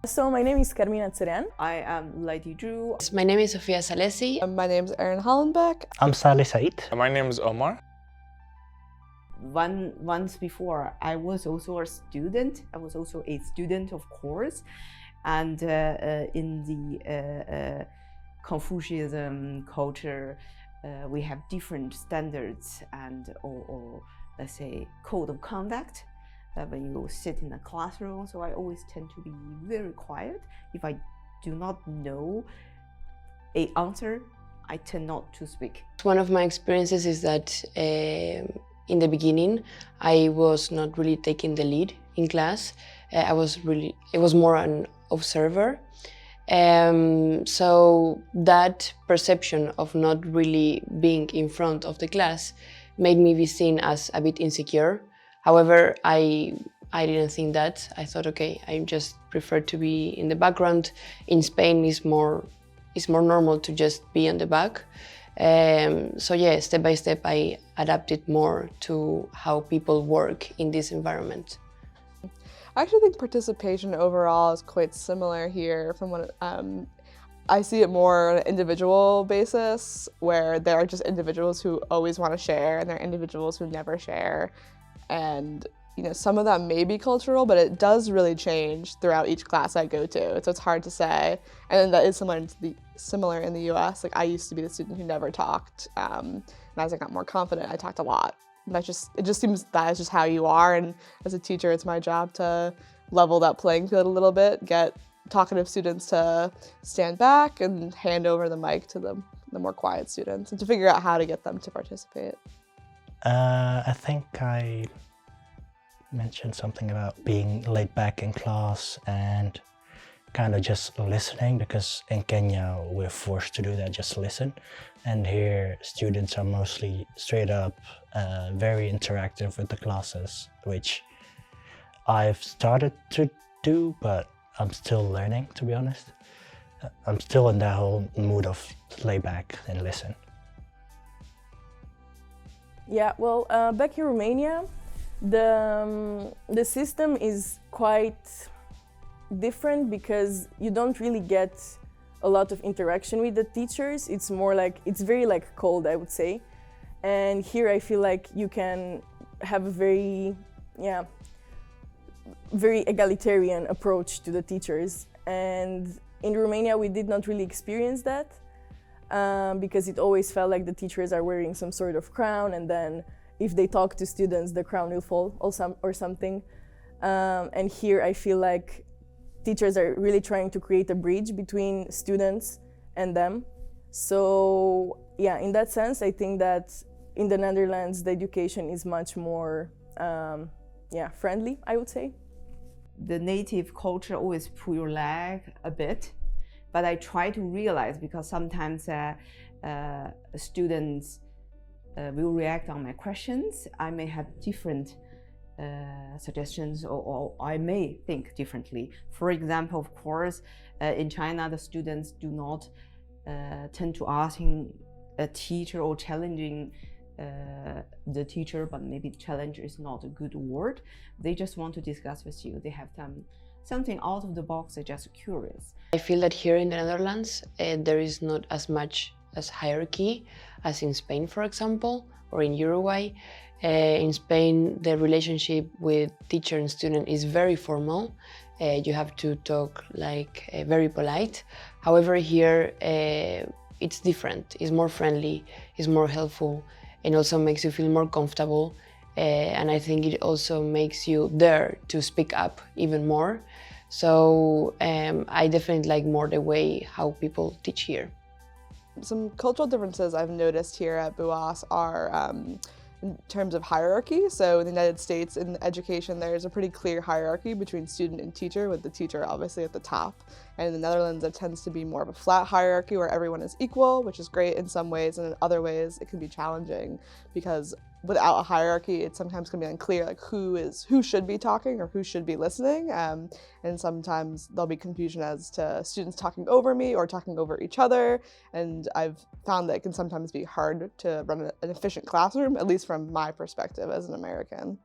So my name is Carmina Cerean. I am Lady Drew. My name is Sofiya Salesi. My name is Erin Hollenbeck. I'm Saleh Said. My name is Omar. Once before, I was also a student. I was also a student, of course, and in the Confucianism culture, we have different standards and or let's say code of conduct when you sit in a classroom. So I always tend to be very quiet. If I do not know an answer, I tend not to speak. One of my experiences is that in the beginning, I was not really taking the lead in class. I was more an observer. So that perception of not really being in front of the class made me be seen as a bit insecure. However, I didn't think that. I thought, okay, I just prefer to be in the background. In Spain, it's more normal to just be on the back. So yeah, step by step, I adapted more to how people work in this environment. I actually think participation overall is quite similar here from what I see it more on an individual basis, where there are just individuals who always want to share and there are individuals who never share. And some of that may be cultural, but it does really change throughout each class I go to. So it's hard to say. And that is similar in the US. Like I used to be the student who never talked. And as I got more confident, I talked a lot. And it just seems that is just how you are. And as a teacher, it's my job to level that playing field a little bit, get talkative students to stand back and hand over the mic to the more quiet students and to figure out how to get them to participate. I think I mentioned something about being laid back in class and kind of just listening, because in Kenya we're forced to do that, just listen. And here students are mostly straight up, very interactive with the classes, which I've started to do, but I'm still learning, to be honest. I'm still in that whole mood of lay back and listen. Yeah, well, back in Romania, the system is quite different because you don't really get a lot of interaction with the teachers. It's more like, it's very cold, I would say. And here I feel like you can have a very egalitarian approach to the teachers. And in Romania, we did not really experience that because it always felt like the teachers are wearing some sort of crown, and then if they talk to students, the crown will fall or something. And here I feel like teachers are really trying to create a bridge between students and them. So yeah, in that sense, I think that in the Netherlands, the education is much more friendly, I would say. The native culture always pull your leg a bit, but I try to realize, because sometimes students will react on my questions. I may have different suggestions, or I may think differently. For example, of course, in China, the students do not tend to asking a teacher or challenging the teacher, but maybe challenge is not a good word. They just want to discuss with you. They have something out of the box. They're just curious. I feel that here in the Netherlands, there is not as much as hierarchy as in Spain, for example, or in Uruguay. In Spain, the relationship with teacher and student is very formal. You have to talk very polite. However, here it's different. It's more friendly, it's more helpful, and also makes you feel more comfortable. And I think it also makes you dare to speak up even more. So I definitely like more the way how people teach here. Some cultural differences I've noticed here at BUas are in terms of hierarchy. So in the United States, in education, there's a pretty clear hierarchy between student and teacher, with the teacher obviously at the top. And in the Netherlands, it tends to be more of a flat hierarchy where everyone is equal, which is great in some ways, and in other ways it can be challenging because without a hierarchy, it sometimes can be unclear who should be talking or who should be listening. And sometimes there'll be confusion as to students talking over me or talking over each other. And I've found that it can sometimes be hard to run an efficient classroom, at least from my perspective as an American.